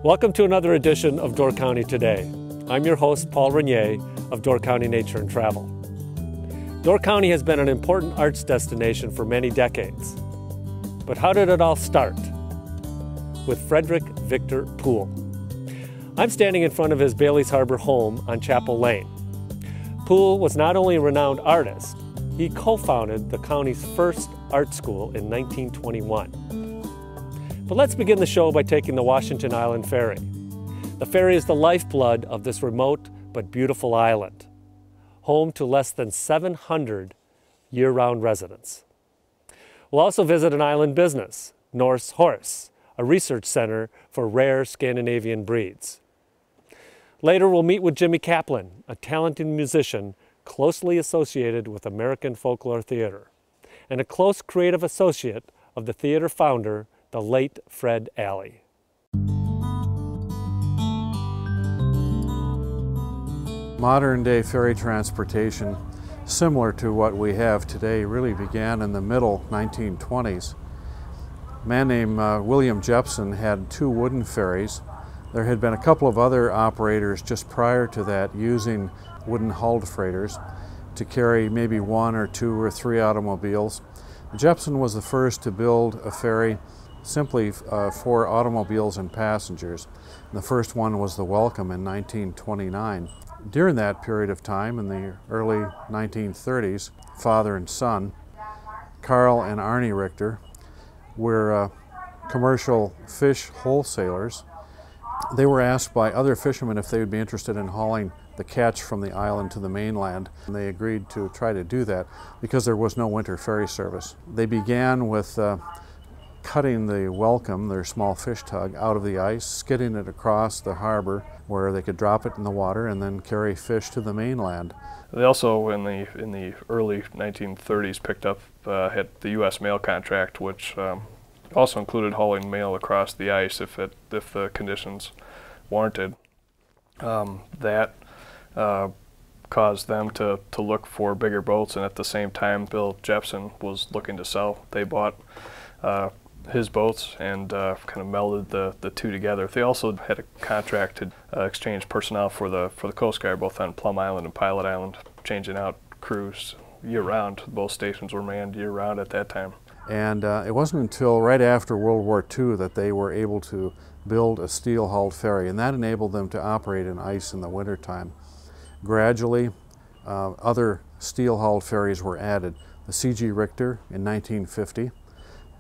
Welcome to another edition of Door County Today. I'm your host, Paul Renier of Door County Nature and Travel. Door County has been an important arts destination for many decades. But how did it all start? With Frederic Victor Poole. I'm standing in front of his Bailey's Harbor home on Chapel Lane. Poole was not only a renowned artist, he co-founded the county's first art school in 1921. But let's begin the show by taking the Washington Island Ferry. The ferry is the lifeblood of this remote but beautiful island, home to less than 700 year-round residents. We'll also visit an island business, Norse Horse, a research center for rare Scandinavian breeds. Later, we'll meet with Jimmy Kaplan, a talented musician closely associated with American Folklore Theater, and a close creative associate of the theater founder, the late Fred Alley. Modern-day ferry transportation, similar to what we have today, really began in the middle 1920s. A man named William Jepson had two wooden ferries. There had been a couple of other operators just prior to that using wooden hulled freighters to carry maybe one or two or three automobiles. Jepson was the first to build a ferry simply for automobiles and passengers. And the first one was the Welcome in 1929. During that period of time, in the early 1930s, father and son, Carl and Arnie Richter, were commercial fish wholesalers. They were asked by other fishermen if they would be interested in hauling the catch from the island to the mainland, and they agreed to try to do that because there was no winter ferry service. They began with cutting the Welcome, their small fish tug, out of the ice, skidding it across the harbor where they could drop it in the water and then carry fish to the mainland. They also, in the early 1930s, picked up had the U.S. mail contract, which also included hauling mail across the ice if the conditions warranted. That caused them to look for bigger boats, and at the same time, Bill Jepson was looking to sell. They bought his boats and kind of melded the two together. They also had a contract to exchange personnel for the Coast Guard, both on Plum Island and Pilot Island, changing out crews year-round. Both stations were manned year-round at that time. And it wasn't until right after World War II that they were able to build a steel-hulled ferry, and that enabled them to operate in ice in the wintertime. Gradually, other steel-hulled ferries were added. The C.G. Richter in 1950,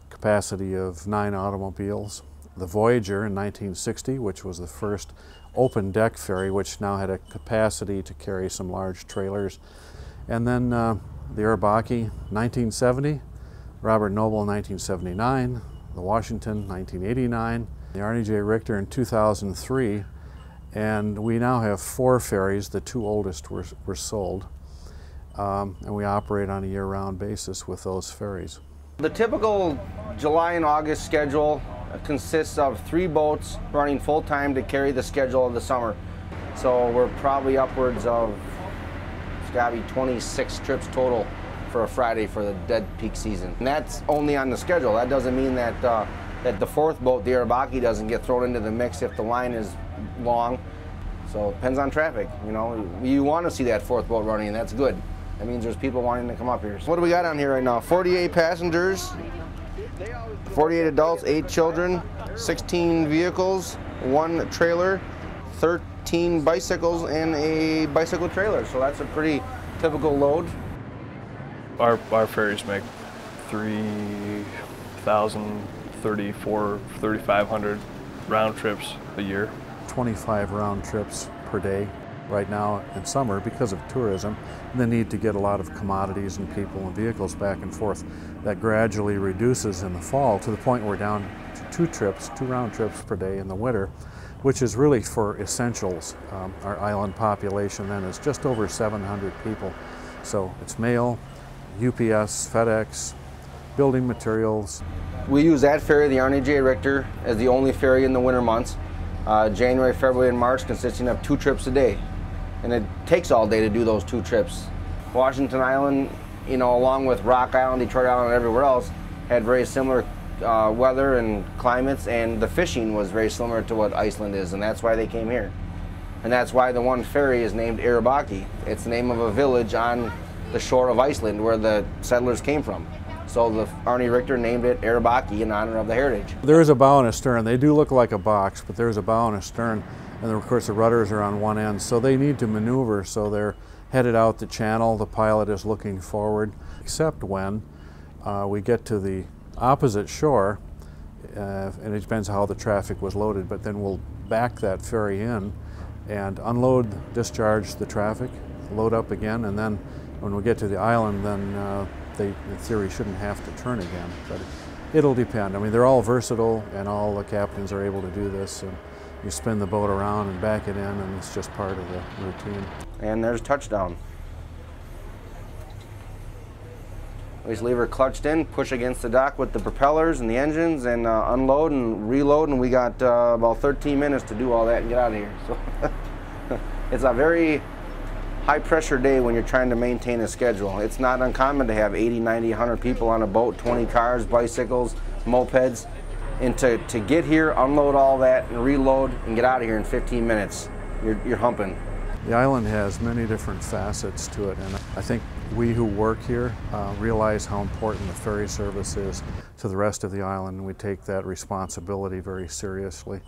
capacity of 9 automobiles. The Voyager in 1960, which was the first open deck ferry, which now had a capacity to carry some large trailers. And then the Urbaki, 1970, Robert Noble in 1979, the Washington, 1989, the Arnie J. Richter in 2003, and we now have 4 ferries. The 2 oldest were sold, and we operate on a year-round basis with those ferries. The typical July and August schedule consists of 3 boats running full-time to carry the schedule of the summer. So we're probably upwards of, it's got to be 26 trips total for a Friday for the dead peak season. And that's only on the schedule. That doesn't mean that that the 4th boat, the Urbaki, doesn't get thrown into the mix if the line is long. So it depends on traffic. You know, you want to see that 4th boat running, and that's good. That means there's people wanting to come up here. So what do we got on here right now? 48 passengers, 48 adults, 8 children, 16 vehicles, 1 trailer, 13 bicycles, and a bicycle trailer. So that's a pretty typical load. Our ferries make 3,000, 3,500 round trips a year. 25 round trips per day right now in summer because of tourism and the need to get a lot of commodities and people and vehicles back and forth. That gradually reduces in the fall to the point we're down to 2 round trips per day in the winter, which is really for essentials. Our island population then is just over 700 people. So it's mail, UPS, FedEx, building materials. We use that ferry, the Arnie J. Richter, as the only ferry in the winter months. January, February, and March, consisting of 2 trips a day. And it takes all day to do those 2 trips. Washington Island, you know, along with Rock Island, Detroit Island, and everywhere else, had very similar weather and climates, and the fishing was very similar to what Iceland is, and that's why they came here. And that's why the one ferry is named Eyrarbakki. It's the name of a village on the shore of Iceland where the settlers came from. So the Árni Richter named it Eyrarbakki in honor of the heritage. There is a bow and a stern. They do look like a box, but there's a bow and a stern, and of course the rudders are on one end, so they need to maneuver, so they're headed out the channel. The pilot is looking forward, except when we get to the opposite shore, and it depends how the traffic was loaded, but then we'll back that ferry in and unload, discharge the traffic, load up again, and then when we get to the island, then they, in theory, shouldn't have to turn again. But it'll depend. I mean, they're all versatile, and all the captains are able to do this. And you spin the boat around and back it in, and it's just part of the routine. And there's touchdown. We just leave her clutched in, push against the dock with the propellers and the engines, and unload and reload, and we got about 13 minutes to do all that and get out of here. So it's a very high-pressure day when you're trying to maintain a schedule. It's not uncommon to have 80, 90, 100 people on a boat, 20 cars, bicycles, mopeds, and to get here, unload all that, and reload, and get out of here in 15 minutes. You're humping. The island has many different facets to it, and I think we who work here realize how important the ferry service is to the rest of the island, and we take that responsibility very seriously.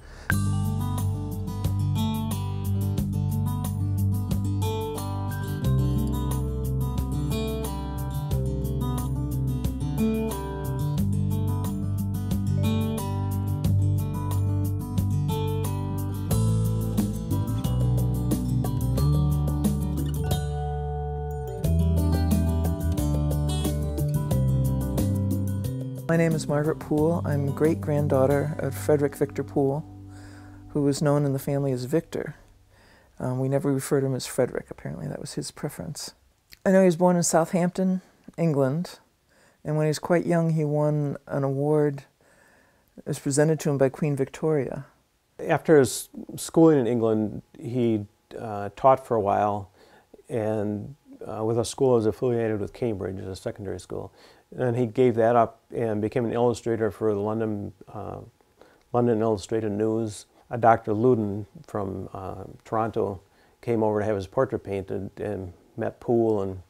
My name is Margaret Poole. I'm great-granddaughter of Frederic Victor Poole, who was known in the family as Victor. We never referred to him as Frederick. Apparently that was his preference. I know he was born in Southampton, England, and when he was quite young he won an award that was presented to him by Queen Victoria. After his schooling in England, he taught for a while, and with a school that was affiliated with Cambridge as a secondary school. And he gave that up and became an illustrator for the London Illustrated News. Dr. Loudon from Toronto came over to have his portrait painted and met Poole and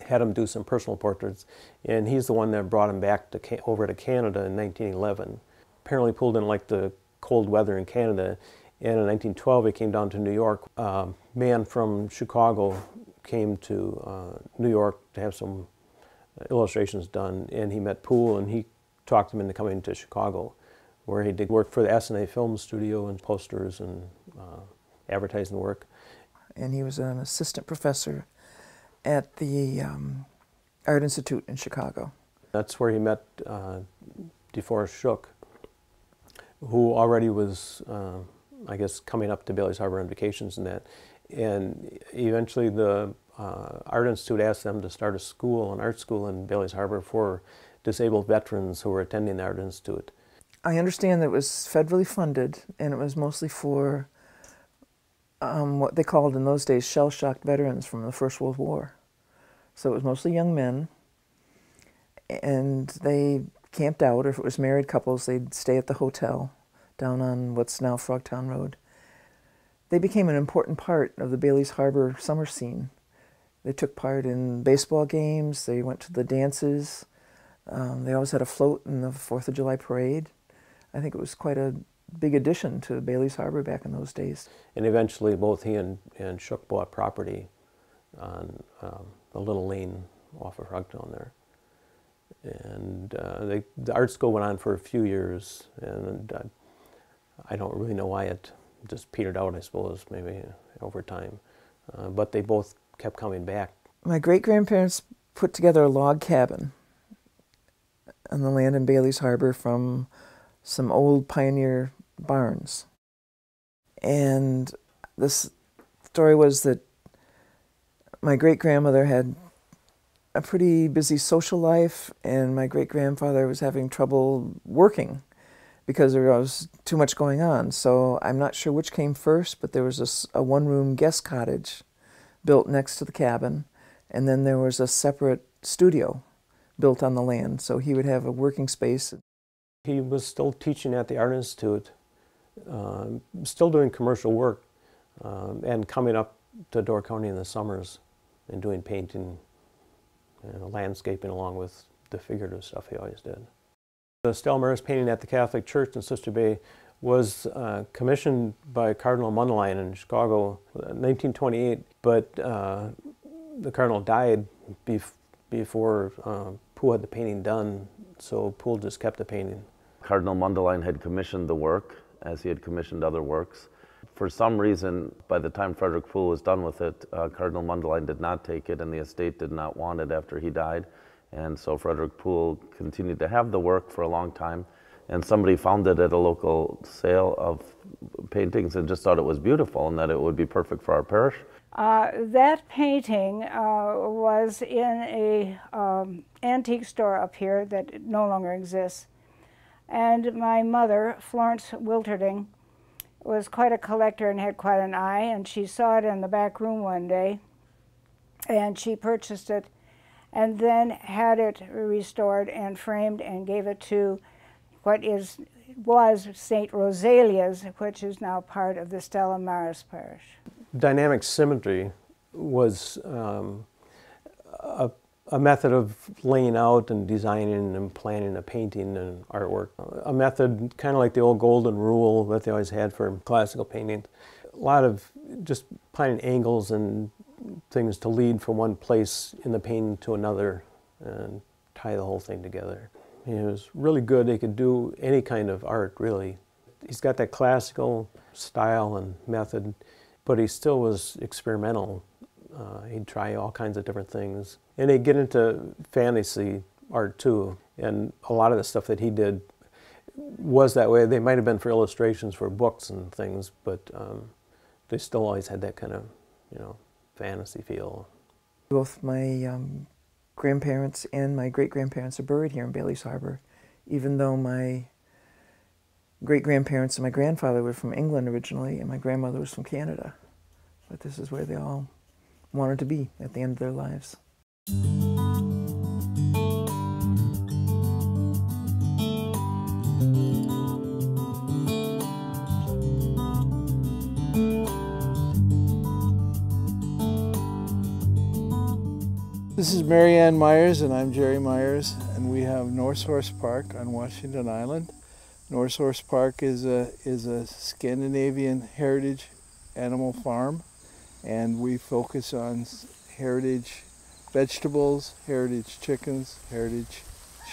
had him do some personal portraits. And he's the one that brought him back to over to Canada in 1911. Apparently Poole didn't like the cold weather in Canada, and in 1912 he came down to New York. A man from Chicago came to New York to have some illustrations done, and he met Poole, and he talked him into coming to Chicago, where he did work for the S&A Film Studio and posters and advertising work. And he was an assistant professor at the Art Institute in Chicago. That's where he met DeForest Shook, who already was, I guess, coming up to Bailey's Harbor on vacations and that. And eventually the Art Institute asked them to start a school, an art school in Bailey's Harbor for disabled veterans who were attending the Art Institute. I understand that it was federally funded, and it was mostly for what they called in those days shell-shocked veterans from the First World War. So it was mostly young men, and they camped out, or if it was married couples, they'd stay at the hotel down on what's now Frogtown Road. They became an important part of the Bailey's Harbor summer scene. They took part in baseball games, they went to the dances, they always had a float in the 4th of July parade. I think it was quite a big addition to Bailey's Harbor back in those days. And eventually both he and Shook bought property on the little lane off of Frogtown there. And the art school went on for a few years, and I don't really know why it just petered out, I suppose, maybe over time. But they both kept coming back. My great-grandparents put together a log cabin on the land in Bailey's Harbor from some old pioneer barns. And this story was that my great-grandmother had a pretty busy social life, and my great-grandfather was having trouble working because there was too much going on. So I'm not sure which came first, but there was a one-room guest cottage built next to the cabin, and then there was a separate studio built on the land, so he would have a working space. He was still teaching at the Art Institute, still doing commercial work, and coming up to Door County in the summers and doing painting and landscaping along with the figurative stuff he always did. The Stella Maris painting at the Catholic Church in Sister Bay was commissioned by Cardinal Mundelein in Chicago in 1928, but the Cardinal died before Poole had the painting done, so Poole just kept the painting. Cardinal Mundelein had commissioned the work, as he had commissioned other works. For some reason, by the time Frederic Poole was done with it, Cardinal Mundelein did not take it, and the estate did not want it after he died. And so Frederic Poole continued to have the work for a long time, and somebody found it at a local sale of paintings and just thought it was beautiful and that it would be perfect for our parish. That painting was in a antique store up here that no longer exists. And my mother, Florence Wilterding, was quite a collector and had quite an eye, and she saw it in the back room one day, and she purchased it and then had it restored and framed and gave it to what was St. Rosalia's, which is now part of the Stella Maris parish. Dynamic symmetry was a method of laying out and designing and planning a painting and artwork. A method kind of like the old golden rule that they always had for classical painting. A lot of just finding angles and things to lead from one place in the painting to another and tie the whole thing together. He was really good. He could do any kind of art, really. He's got that classical style and method, but he still was experimental. He'd try all kinds of different things. And he'd get into fantasy art too. And a lot of the stuff that he did was that way. They might have been for illustrations for books and things, but they still always had that kind of, fantasy feel. Both my grandparents and my great-grandparents are buried here in Bailey's Harbor, even though my great-grandparents and my grandfather were from England originally, and my grandmother was from Canada. But this is where they all wanted to be at the end of their lives. This is Mary Ann Myers and I'm Jerry Myers, and we have Norse Horse Park on Washington Island. Norse Horse Park is a Scandinavian heritage animal farm, and we focus on heritage vegetables, heritage chickens, heritage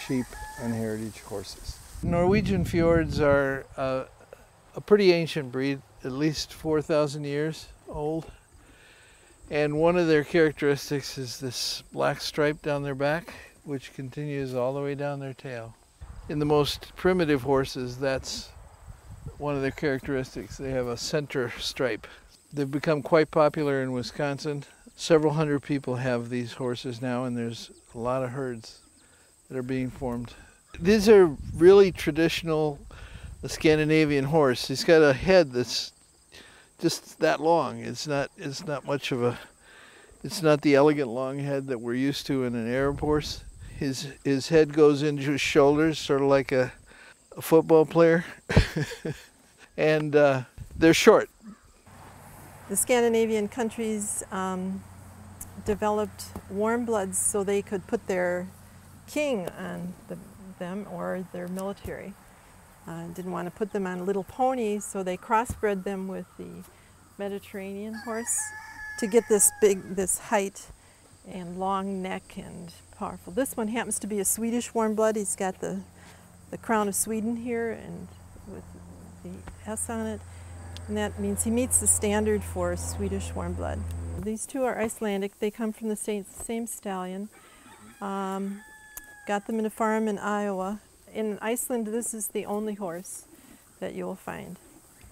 sheep, and heritage horses. Norwegian fjords are a pretty ancient breed, at least 4,000 years old. And one of their characteristics is this black stripe down their back, which continues all the way down their tail. In the most primitive horses, that's one of their characteristics. They have a center stripe. They've become quite popular in Wisconsin. Several hundred people have these horses now, and there's a lot of herds that are being formed. These are really traditional Scandinavian horse. He's got a head that's just that long. It's not much of a, it's not the elegant long head that we're used to in an Arab horse. His head goes into his shoulders, sort of like a football player. And they're short. The Scandinavian countries developed warm bloods so they could put their king on them or their military. Didn't want to put them on little ponies, so they crossbred them with the Mediterranean horse to get this height and long neck and powerful. This one happens to be a Swedish warm blood. He's got the crown of Sweden here and with the S on it, and that means he meets the standard for Swedish warm blood. These two are Icelandic. They come from the same stallion. Got them in a farm in Iowa. In Iceland, this is the only horse that you'll find.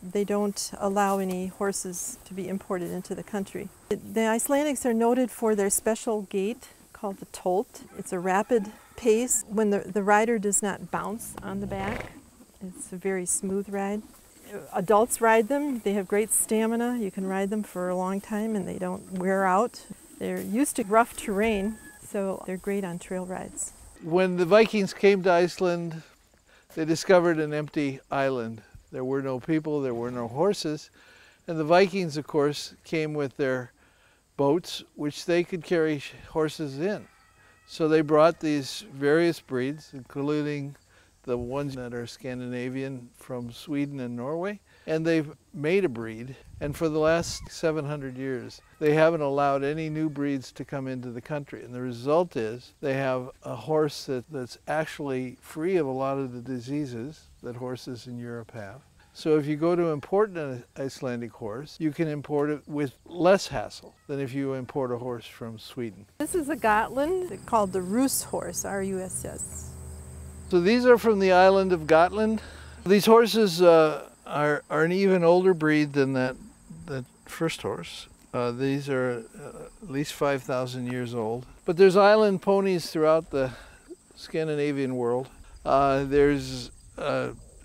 They don't allow any horses to be imported into the country. The Icelandics are noted for their special gait called the tolt. It's a rapid pace when the rider does not bounce on the back. It's a very smooth ride. Adults ride them. They have great stamina. You can ride them for a long time and they don't wear out. They're used to rough terrain, so they're great on trail rides. When the Vikings came to Iceland They discovered an empty island. There were no people, there were no horses, and the Vikings, of course, came with their boats, which they could carry horses in. So they brought these various breeds, including the ones that are Scandinavian from Sweden and Norway, and they've made a breed. And for the last 700 years, they haven't allowed any new breeds to come into the country. And the result is they have a horse that's actually free of a lot of the diseases that horses in Europe have. So if you go to import an Icelandic horse, you can import it with less hassle than if you import a horse from Sweden. This is a Gotland called the Russ horse, R-U-S-S. So these are from the island of Gotland. These horses are an even older breed than that first horse. These are at least 5,000 years old. But there's island ponies throughout the Scandinavian world. There's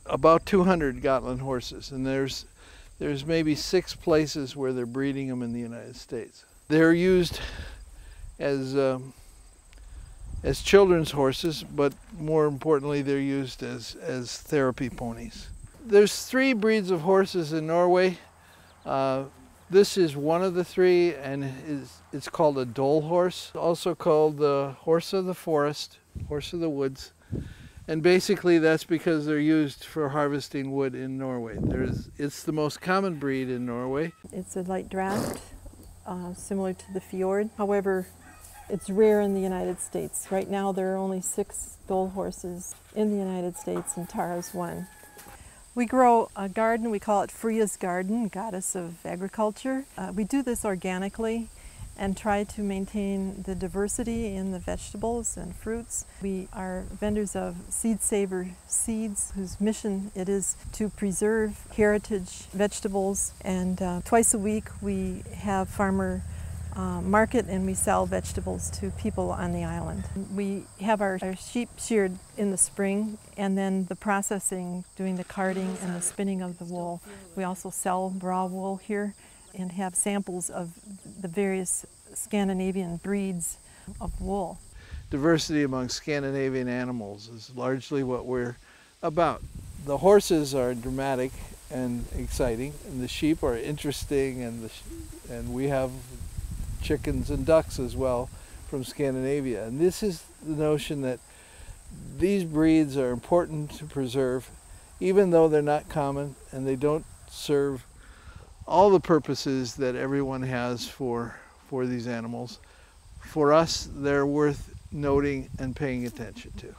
about 200 Gotland horses, and there's maybe 6 places where they're breeding them in the United States. They're used as children's horses, but more importantly, they're used as therapy ponies. There's 3 breeds of horses in Norway. This is one of the 3, and it's called a dole horse, also called the horse of the forest, horse of the woods. And basically that's because they're used for harvesting wood in Norway. It's the most common breed in Norway. It's a light draft, similar to the fjord. However, it's rare in the United States. Right now there are only 6 dole horses in the United States, and Tara's one. We grow a garden, we call it Freya's Garden, goddess of agriculture. We do this organically and try to maintain the diversity in the vegetables and fruits. We are vendors of Seed Saver seeds, whose mission it is to preserve heritage vegetables. And twice a week we have farmer market, and we sell vegetables to people on the island. We have our sheep sheared in the spring, and then the processing, doing the carding and the spinning of the wool. We also sell raw wool here and have samples of the various Scandinavian breeds of wool. Diversity among Scandinavian animals is largely what we're about. The horses are dramatic and exciting, and the sheep are interesting, and we have chickens and ducks as well from Scandinavia. And this is the notion that these breeds are important to preserve, even though they're not common and they don't serve all the purposes that everyone has for these animals. For us, they're worth noting and paying attention to.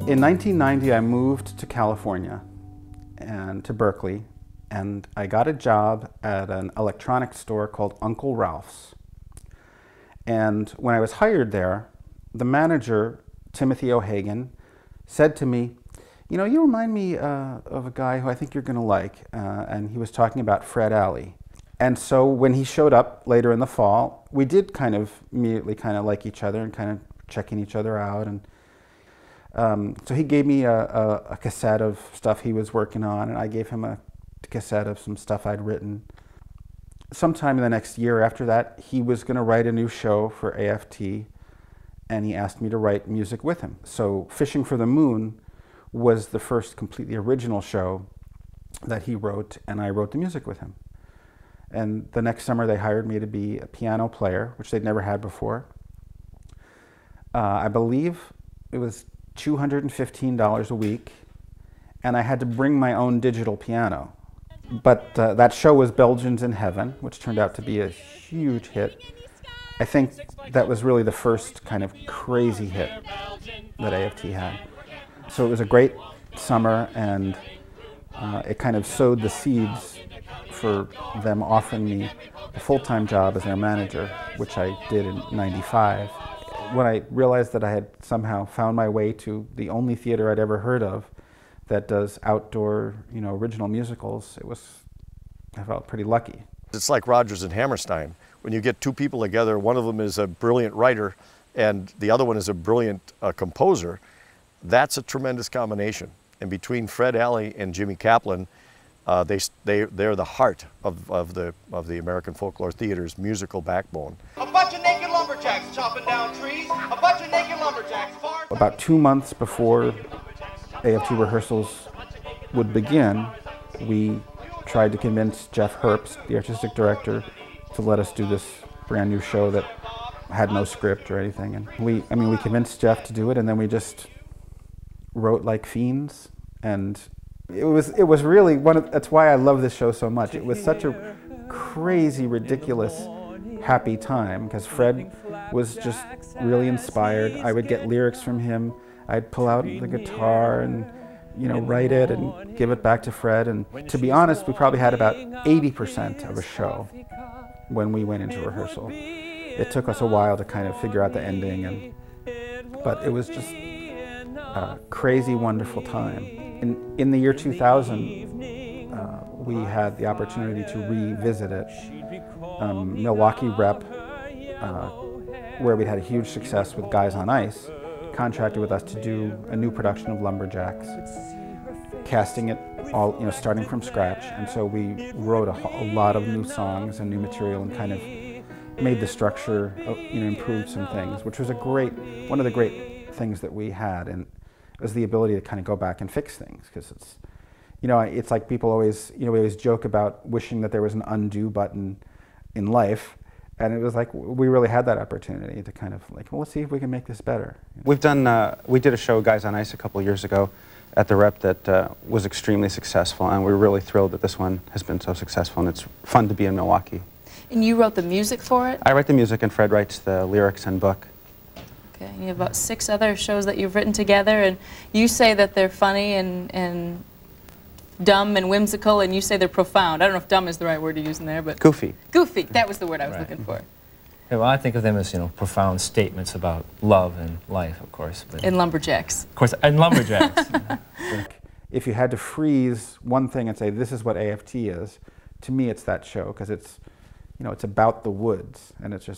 In 1990, I moved to California and to Berkeley, and I got a job at an electronics store called Uncle Ralph's. And when I was hired there, the manager, Timothy O Hagin, said to me, "You know, you remind me of a guy who I think you're going to like," and he was talking about Fred Alley. And so when he showed up later in the fall, we did kind of immediately kind of like each other and kind of checking each other out. And so he gave me a cassette of stuff he was working on, and I gave him a cassette of some stuff I'd written. Sometime in the next year after that, he was going to write a new show for AFT, and he asked me to write music with him. So Fishing for the Moon was the first completely original show that he wrote, and I wrote the music with him. And the next summer they hired me to be a piano player, which they'd never had before. I believe it was $215 a week, and I had to bring my own digital piano. But that show was Belgians in Heaven, which turned out to be a huge hit. I think that was really the first kind of crazy hit that AFT had. So it was a great summer, and it kind of sowed the seeds for them offering me a full-time job as their manager, which I did in '95. When I realized that I had somehow found my way to the only theater I'd ever heard of that does outdoor, original musicals, it was I felt pretty lucky. It's like Rodgers and Hammerstein. When you get two people together, one of them is a brilliant writer and the other one is a brilliant composer, that's a tremendous combination. And between Fred Alley and Jimmy Kaplan, they're the heart of the American Folklore Theater's musical backbone. A bunch of naked lumberjacks chopping down trees. A bunch of naked lumberjacks. About 2 months before AFT rehearsals would begin, we tried to convince Jeff Herbst, the artistic director, to let us do this brand new show that had no script or anything. And we convinced Jeff to do it, and then we just wrote like fiends. And it was really that's why I love this show so much. It was such a crazy, ridiculous, happy time, because Fred was just really inspired. I would get lyrics from him. I'd pull out the guitar and write it and give it back to Fred. And to be honest, we probably had about 80% of a show when we went into rehearsal. It took us a while to kind of figure out the ending, but it was just a crazy, wonderful time. In the year 2000, we had the opportunity to revisit it. Milwaukee Rep, where we had a huge success with Guys on Ice, contracted with us to do a new production of Lumberjacks, casting it all, starting from scratch. And so we wrote a lot of new songs and new material and kind of made the structure, improved some things, which was one of the great things that we had. And it was the ability to kind of go back and fix things, because it's like people always, we always joke about wishing that there was an undo button in life. And it was like, we really had that opportunity to kind of like, well, let's see if we can make this better. We did a show, Guys on Ice, a couple years ago at the Rep that was extremely successful, and we're really thrilled that this one has been so successful, and it's fun to be in Milwaukee. And you wrote the music for it? I write the music and Fred writes the lyrics and book. Okay, and you have about 6 other shows that you've written together, and you say that they're funny and dumb and whimsical, and you say they're profound. I don't know if dumb is the right word to use in there, but... Goofy. Goofy, that was the word I was looking for. Yeah, well, I think of them as, profound statements about love and life, of course. But and Lumberjacks. Of course, and Lumberjacks. If you had to freeze one thing and say, this is what AFT is, to me it's that show, because it's, it's about the woods, and it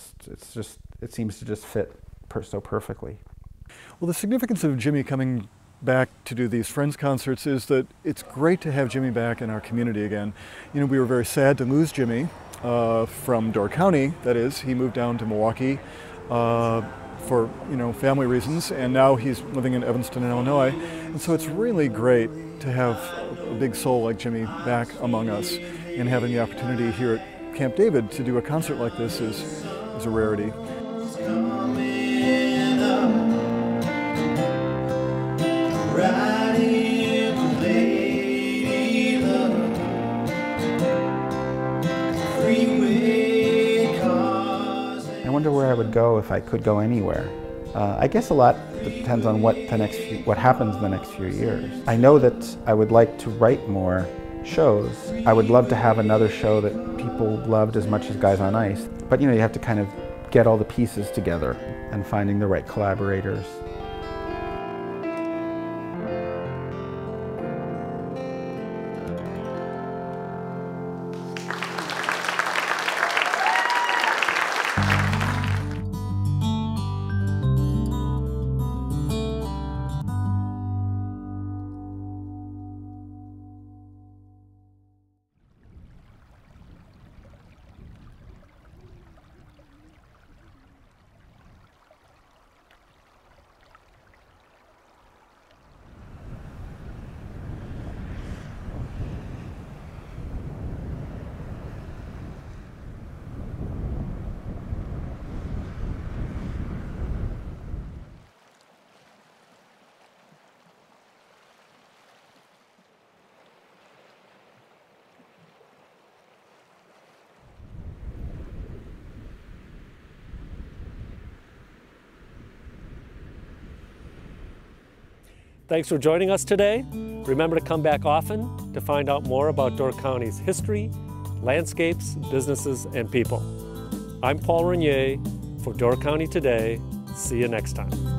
seems to just fit so perfectly. Well, the significance of Jimmy coming back to do these Friends concerts is that it's great to have Jimmy back in our community again. We were very sad to lose Jimmy from Door County, that is. He moved down to Milwaukee for family reasons, and now he's living in Evanston, Illinois. And so it's really great to have a big soul like Jimmy back among us, and having the opportunity here at Camp David to do a concert like this is a rarity. I wonder where I would go if I could go anywhere. I guess a lot depends on what happens in the next few years. I know that I would like to write more shows. I would love to have another show that people loved as much as Guys on Ice. But you have to kind of get all the pieces together and finding the right collaborators. Thanks for joining us today. Remember to come back often to find out more about Door County's history, landscapes, businesses, and people. I'm Paul Renier for Door County Today. See you next time.